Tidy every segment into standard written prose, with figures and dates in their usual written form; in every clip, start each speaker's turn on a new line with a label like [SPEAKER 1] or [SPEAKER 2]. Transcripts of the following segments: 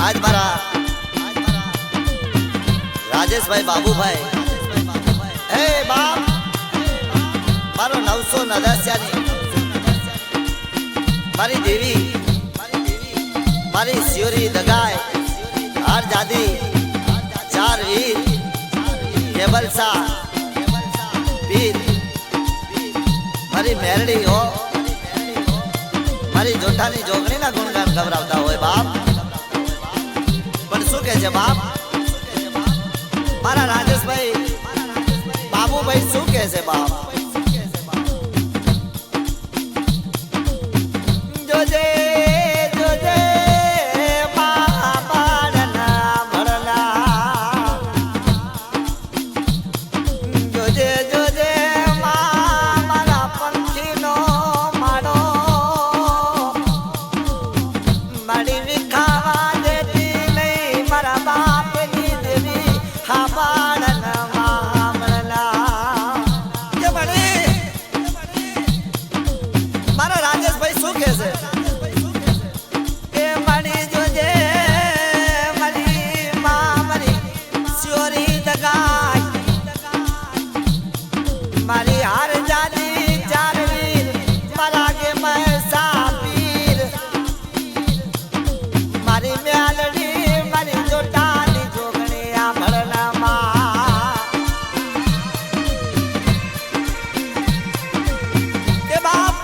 [SPEAKER 1] आज मारा राजेश भाई बाबू भाई ए बाप मारो 910 मारी देवी मारी सियोरी दगाय हार जादी चार वीर केबल सा वीर मारी मेरड़ी हो मारी जोठानी जोगणी ना गुणगान गवरावता होय बाप पण શું કહે છે બાપ મારા રાજેશભાઈ બાબુભાઈ શું કહે છે બાપ જોજે જોજે બાબાના ભણના જોજે જોજે મારા પંખીનો માડો મારી વિખાવા દેતી નહીં મારા બાપની દેવી હા બાળના મામલા કે બને મારા રાજેશભાઈ શું કહે છે मारी हार जानी चार वीर मारा के मैं पीर मारी म्यालड़ी मारी जोटानी जोगणी आभरणा मां के बाप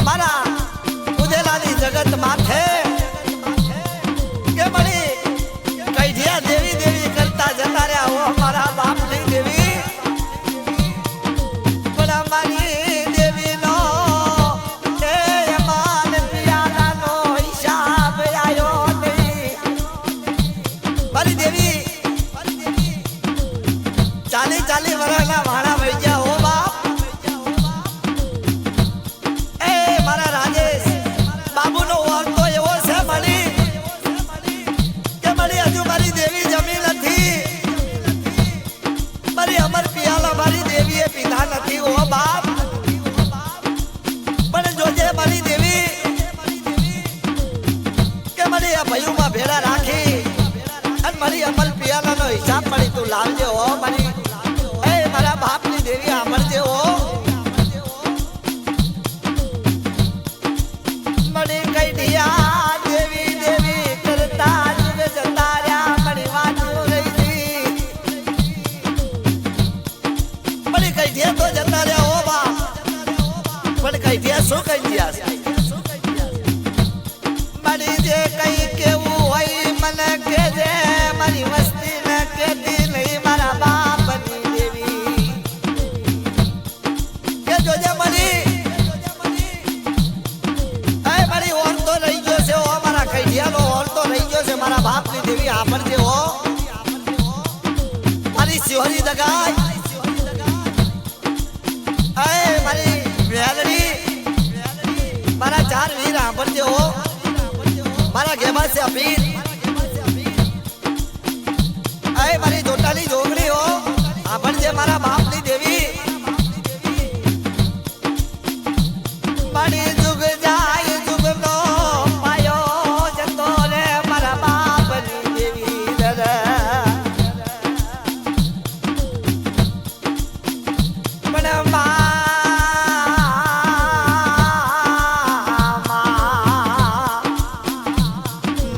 [SPEAKER 1] मारा उदेलानी जगत माथे के बड़ी कैठिया देवी देवी करता जता रहा हो हमारा बाप नहीं देवी चाली वरना भाड़ा भैया हो बाप ए मारा राजेश बाबू नो और तो एवो से मળી के मળી हजू मारी देवी जमी નથી मारी अमर पियाला मारी देवी ए पीधा નથી हो बाप पण जोजे मारी देवी के मળી आ भयू માં ભેળા રાખી અને મારી અમર पियाला નો હિસાબ મળી તું લાવજે હો મારી मारा बाप ने देवी आमरजे हो मड़ी कई दिया देवी देवी करता जुग जताया मड़ी वाजू रही थी मड़ी कई दिया तो जता रहा हो बा पण कई दिया सो कई दिया मड़ी जे कई के वो होई मन के जे मरी मस्ती न के दी नहीं मारा बाप मारा बाप की देवी आपर जे हो मारी सियोरी दगाई आए मारी मेलड़ी मारा चार वीर आपर जे हो मारा गेमा से अपील आए मारी जोटानी जोगड़ी हो आपर जे मारा बाप की देवी मारी जुग जाए जुग नो पायो जतो रे मारा बाप नी देवी दर मन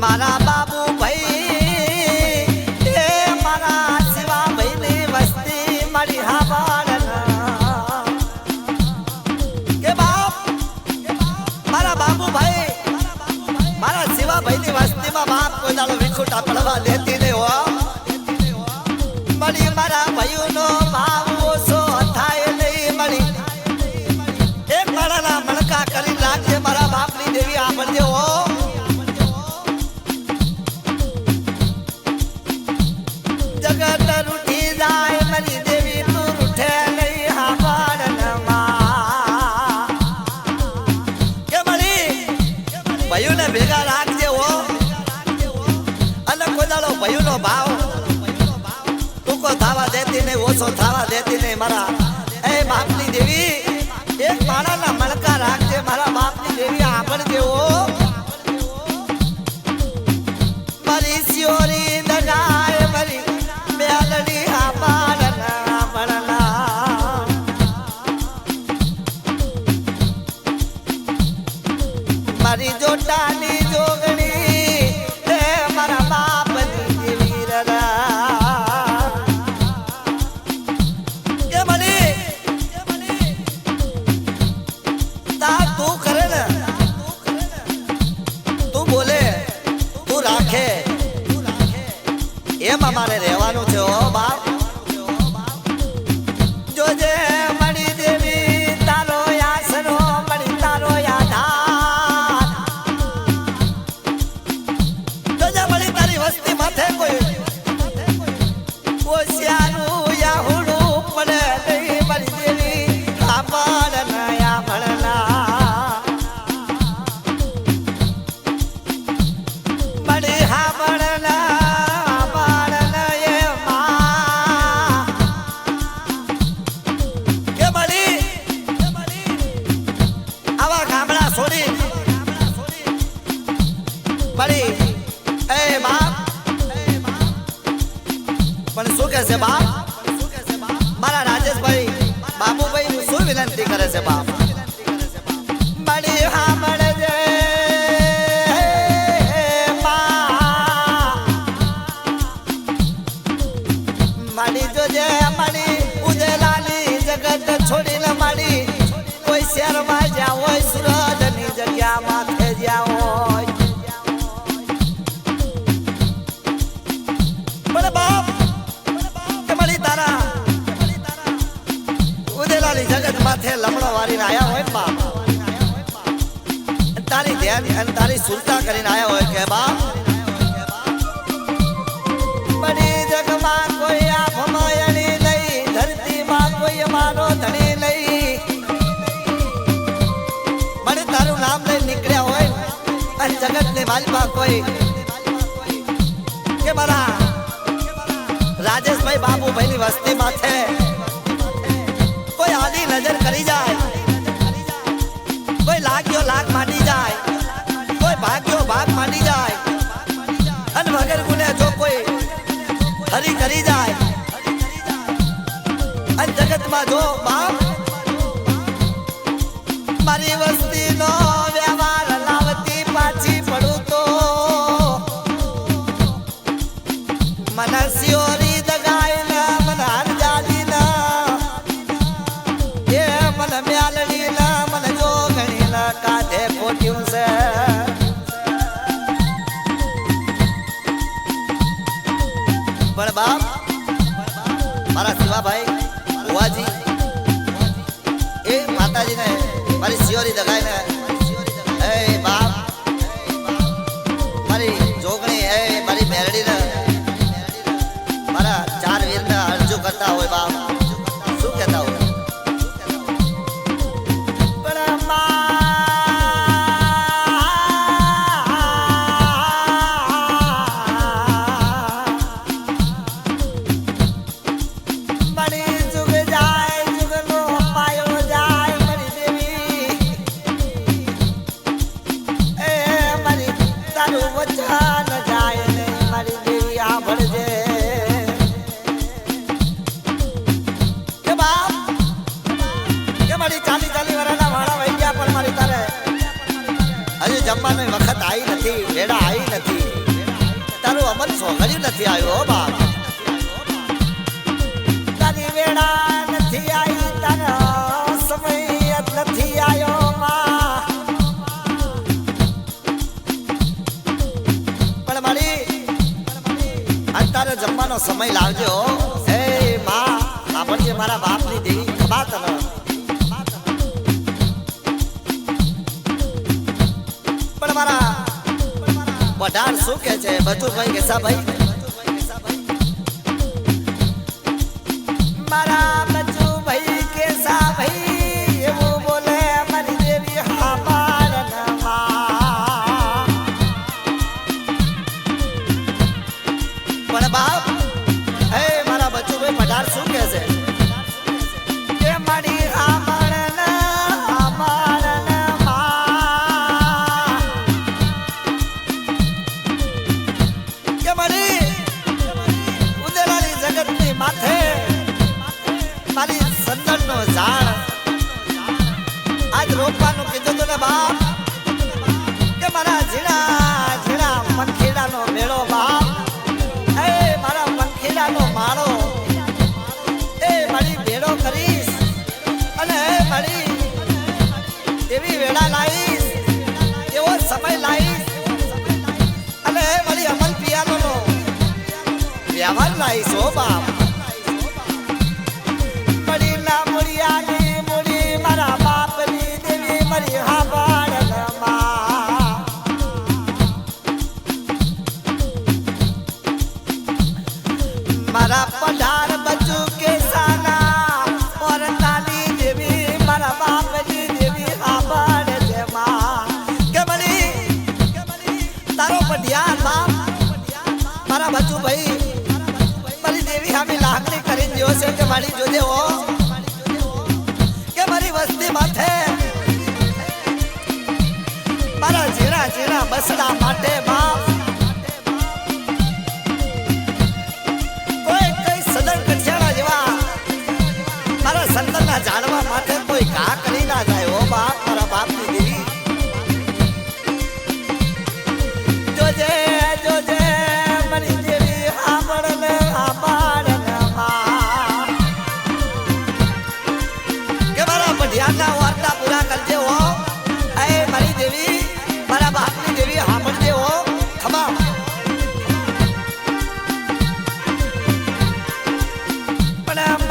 [SPEAKER 1] मारा बाबू भाई ए मारा शिवा भाई नी वस्ती मारी हावाड़ना के बाप मारा बाबू भाई मारा शिवा भाई नी वस्ती में बाप कोई दालो विखुटा पड़वा लेती नहीं हो मड़ी मारा भाई नो भाव सो थाय नहीं मड़ी एक मारा ना मनका करी लागे मारा बाप नी देवी आपर जे हो जगत रूठी जाए मरी देवी तू रूठे नहीं हावाड़ना मां के मड़ी भाई ने भेगा राख जे हो अलग को दालो भाई नो भाव तुको थावा देती नहीं वो सो थावा देती नहीं मारा ए बाप नी देवी एक मारा ना मनका राख जे मारा बाप नी देवी आपर जे हो રાખે એમ અમારે રહેવાનું છે ઓ બાપ જોજે મણી દેવી તારો આસરો મણી તારો આધાર જોજે મણી તારી વસ્તી માથે કોઈ ઓશિયાનું યાહુડું પડે નહીં મણી દેવી આપાડ નયા ભણના મણી હા ભણના પણ શું કહે છે બાપ મારા રાજેશભાઈ બાબુભાઈ શું વિનંતી કરે છે બાપ મળી હા મળજે મળી જોજે મળી ઉજેલાની જગત છોડીને મળી કોઈ શહેરમાં જ્યાં હોય સુરતની જગ્યા માથે જ્યાં હોય પણ બાપ જગત માથે લમણો વાળીને આયા હોય બાપ તારી ધ્યાન અને તારી સુરતા કરીને આયા હોય કે બાપ બડી જગમાં કોઈ આફમયણી નહીં ધરતીમાં કોઈ માનો ધણી નહીં મને તારું નામ લઈ નીકળ્યા હોય અને જગતની માલમાં કોઈ કે મારા રાજેશભાઈ બાબુભાઈની વસ્તી માથે કોઈ આડી નજર કરી જાય કોઈ લાગ્યો લાગ માંડી જાય કોઈ ભાગ્યો ભાગ માંડી જાય અને વગર ગુને જો કોઈ હરી કરી જાય અને જગતમાં જો બાપ મારી વસ્તીનો વ્યવહાર લાવતી પાછી પડું તો મનસ્યોરી દગાઈને મન હાર જાદીના મને મ્યાલડી ના મને જો ગણી ના કાઢે ખોટ્યું છે પણ બાપ મારા શિવાભાઈ ભુવાજી એ માતાજીને મારી શિયોરી દગાઈને એ બાપ મારી જોગણી એ મારી મેરડીને મારા ચાર વીરને અરજુ કરતા હોય બાપ શું કહેતા હોય જમવાનો વખત આવી નથી વેડા આવી નથી તારું અમર સોગળ્યું નથી આવ્યો બાપ તારી વેડા નથી આવી તારો સમય નથી આવ્યો પણ મારી આજ તારો જમવાનો સમય લાવજો હે માં સાંભળજે મારા બાપની દેવી ખબા તને મારા વઢાર શું કે છે બચુભાઈ કેસાભાઈ મારા બચુભાઈ કેસાભાઈ એવું બોલે મારી દેવી હા પણ બાપ હે મારા બચુભાઈ વઢાર શું કે છે કે મારી મારી સંદનનો ઝાડ આજ રોપવાનું કીધું તું ને બાપ કે મારા ઝીણા ઝીણા મનખીડાનો મેળો બાપ એ મારા મનખીડાનો માળો એ મારી ભેળો કરીશ અને મારી એવી વેળા લાવીશ એવો સમય લાવીશ અને મારી વ્યવહાર લાઈશ હો બાપ મળી ના મુળિયાની મુળી મારા બાપની દેવી મારી હાબાળમાં મારા પઢાર બચુ કે સાના ઓર તાલી દેવી મારા બાપની દેવી હાબાળ જેમાં કે મળી તારો પઢિયાર બાપ મારા બચુ ભાઈ મારી દેવી હામી લાગણી કરી દ્યો છે કે મારી જોજે હો કે મારી વસ્તી માથે મારા જીણા જીણા બસડા માટે બાપ કોઈ કઈ સદન કઠિયાણા જેવા મારા સંતના જાણવા માટે કોઈ કા કરી ના જાય હો બાપ મારા બાપની દેવી જોજે જોજે મારી દેવી હાબળને હાબાળનમાં કે મારા પઢિયારના વાર્તા પૂરા કરજે હો એ મારી દેવી મારા બાપની દેવી હાબળજે હો ખમા પણ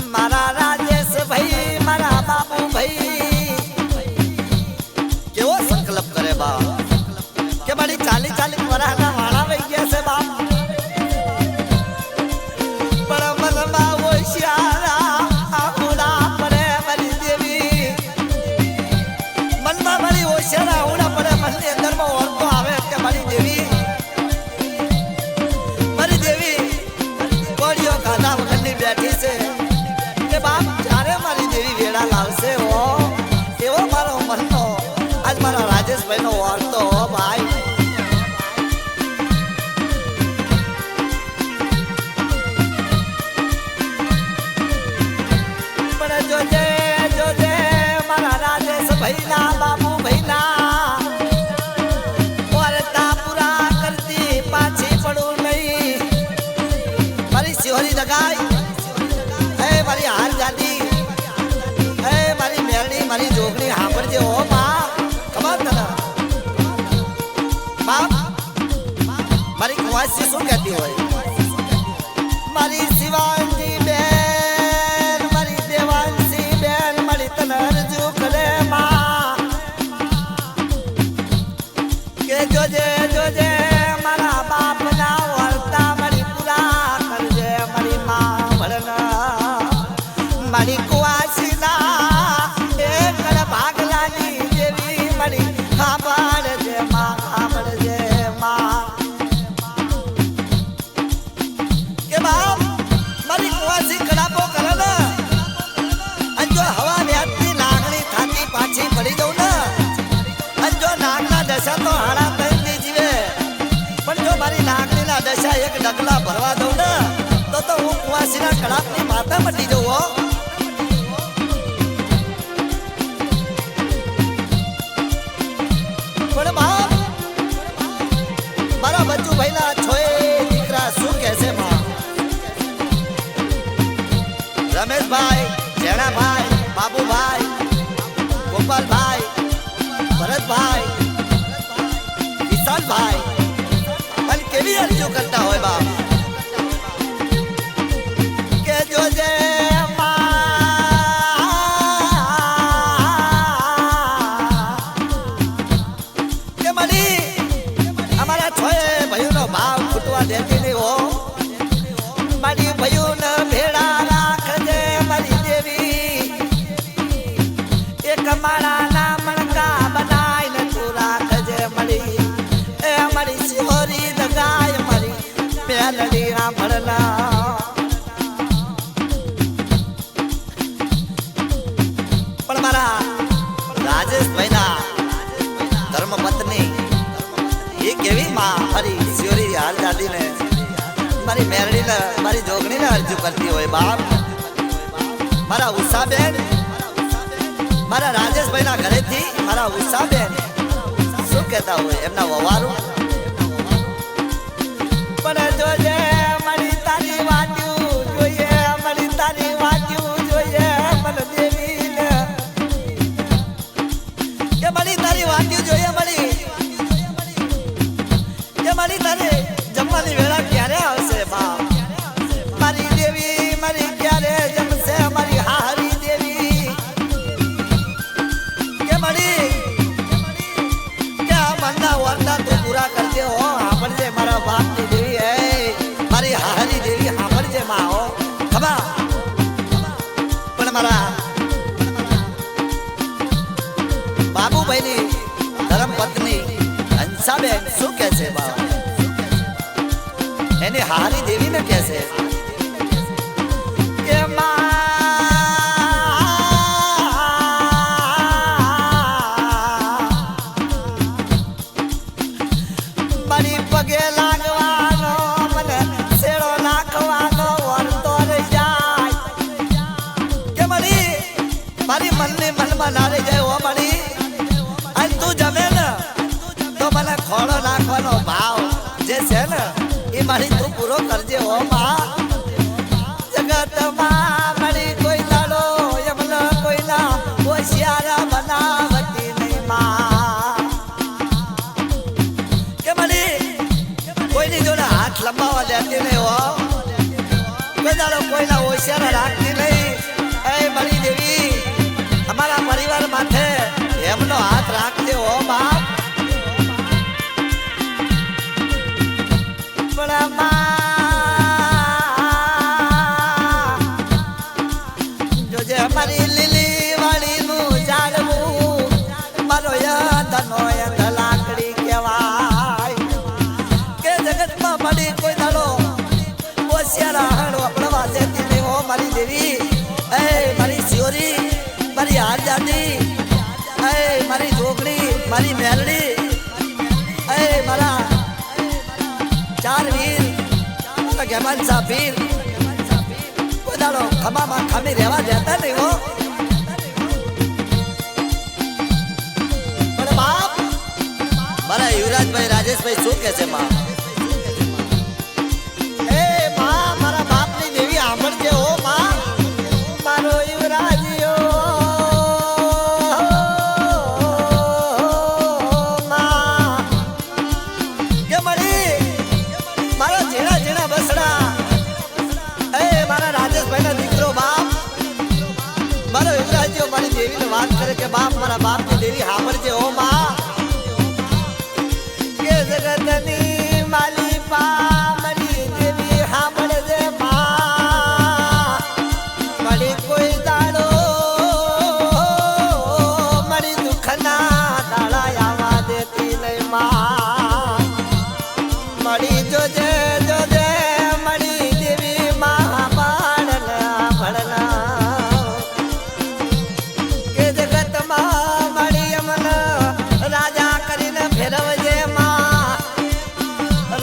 [SPEAKER 1] મારા રાજેશ ભાઈ મારા બાપુ ભાઈ કેવો સંકલ્પ કરે બા કે મારી 40 વર્ષના વાળા વહી ગયા છે બાપ પણ મનમાં હોશિયારા આહુડા પડે મારી દેવી મનમાં મારી હોશિયારા આહુડા પડે મનની અંદરમાં ઓળખો આવે કે મારી દેવી કોળીઓ ખાધા વગરની બેઠી છે કે બાપ જ્યારે મારી દેવી વેળા લાવશે હો એવો મારો મનનો આજ મારા રાજેશભાઈનો વાર્તો હો ભાઈ પણ જોજે જોજે મારા રાજેશભાઈના બાપુ ભાઈના વાર્તા પૂરા કરતી પાછી પડું નહીં મારી શિહોરી દગાઈ હે મારી હાર જાતી હે મારી મેરણી મારી જોગણી હાંભળજે હો બા ખબર તને બાપ મારી કુંવાસી શું કહેતી હોય મારી શિવાજી બેન મારી દેવાંશી બેન મારી તને અરજુ કરે માં કે જોજે જોજે મારા બાપના વર્તા મારી પૂરા કરજે મારી માં ભળના મારી કુવાસીના એક ભાગલાની દેવી મારી હાંભળજે માં હાંભળજે માં કે બાપ મારી કુવાસી કડાપો કરે ને અને જો હવા વ્યાજની લાગણી થાતી પાછી પડી દઉં ને અને જો નાગના દશા તો હાડા તરીકે જીવે પણ જો મારી લાગણીના દશા એક ડગલા ભરવા દઉં ને તો હું કુવાસીના કડાપની માથા મટી જઉં હો પણ બાપ મારા બચ્ચુ ભાઈના છોય દીકરા શું કહેશે માં રમેશભાઈ જેણાભાઈ બાબુભાઈ ગોપાલભાઈ ભરતભાઈ વિશાલભાઈ અને કેવી અરજીઓ કરતા હોય બાપ કે જોજે કે મળી અમારા છોય ભાઈઓનો ભાવ ખૂટવા દેતી નહીં હો મારી ભાઈઓને ભેડા રાખજે મારી દેવી એક માળાના મણકા બનાવીને તું રાખજે મળી એ મારી શિહોરી દગાય મારી મેલડી આંભળના પણ મારા રાજેશભાઈના ધર્મપત્ની એ કેવી માં મારી શિહોરી હાલ દાદીને મારી મેરડીને મારી જોગણીને અરજુ કરતી હોય બાપ મારા ઉષાબેન મારા રાજેશભાઈના ઘરેથી મારા ઉષાબેન શું કહેતા હોય એમના વવારું પણ જોજે મારી તારી વાટ્યું જોઈએ મારી તારી વાટ્યું જોઈએ મને દેવીને મારા બાબુભાઈની ધર્મપત્ની હંસાબેન શું કહે છે બાબા? એની હારી દેવીને કહે છે કે મારી પગે લાગવાનો મને શેડો નાખવાનો વરતો રહી જાય કે મારી મનની મનમાં ના રહી જાય. ઓ મારી અને તું જમે ને તો મને ખોળો નાખવાનો ભાવ જે છે ને એ મારી તું પૂરો કરજે. ઓ માં જગતમાં મારી કોઈ લાડો એમનો કોઈ ના હોશિયાર બનાવતી નહીં માં કે કોઈની જોડે હાથ લંબાવવા દેતી નહીં. હો કોઈ દાડો કોઈના હોશિયાર રાખતી નહીં. એ મારી દેવી અમારા પરિવાર માથે એમનો હાથ રાખજે. હો બાપ પણ જોજે અમારી લીલી વાળીનું ઝાડવું મારો યંધનો યંધ લાકડી કહેવાય કે જગતમાં મળી કોઈ દાડો હોશિયાર હાડો આપણા દેતી નહીં. હો મારી દેવી એ મારી શિયોરી મારી આરજાદી એ મારી ઢોકળી મારી મેલડી એ મારા ચાર વીર ગેમન સા પીર કોઈ દાડો ખમામાં ખમી રહેવા દેતા નહીં. હો પણ બાપ મારા યુવરાજભાઈ રાજેશભાઈ શું કહે છે માં? એ માં મારા બાપની દેવી સાંભળજે. હો માં મારો યુવરાજીઓ મારા ઝીણા ઝીણા બસડા એ મારા રાજેશભાઈના દીકરો બાપ મારો યુવરાજીઓ મારી દેવીને વાત કરે કે બાપ મારા બાપની દેવી સાંભળજે. હો માં કે જગતની માલી પા મારી દેવી સાંભળજે માં મારી કોઈ દાડો મારી દુઃખના દાડા આવવા દેતી નહીં માં મારી જોજે જોજે મારી દેવી માં પાડના ભણના કે જગતમાં મારી અમન રાજા કરીને ફેરવજે માં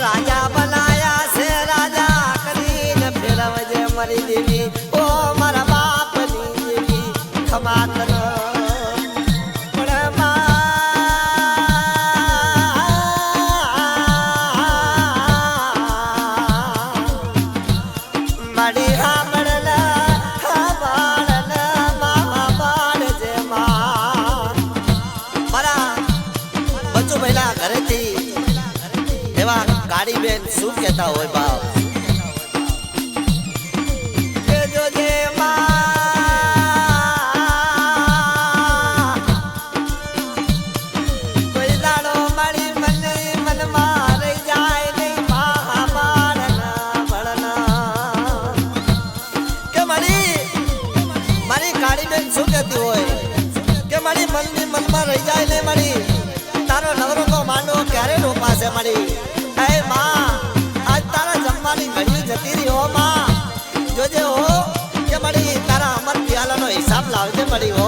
[SPEAKER 1] રાજા બનાયા છે રાજા કરીને ફેરવજે મારી દેવી. ઓ મારા બાપની દેવી ખમા કર ગાડી બેન શું કહેતા હોય બાપ કે જોજે માં કોઈ દાડો મારી મને મનમાં રહી જાય નહીં મહામારના ભળના કે મારી ગાડી બેન શું કહેતી હોય કે મારી મનની મનમાં રહી જાય નહીં મારી તારો નવરો નો માંડવો ક્યારે રોપાશે મારી. હે માં આજ તારા જમવાની ઘડી જતી રહી. હો માં જોજે હો કે મારી તારા અમર પિયાલાનો હિસાબ લાવજે મારી. હો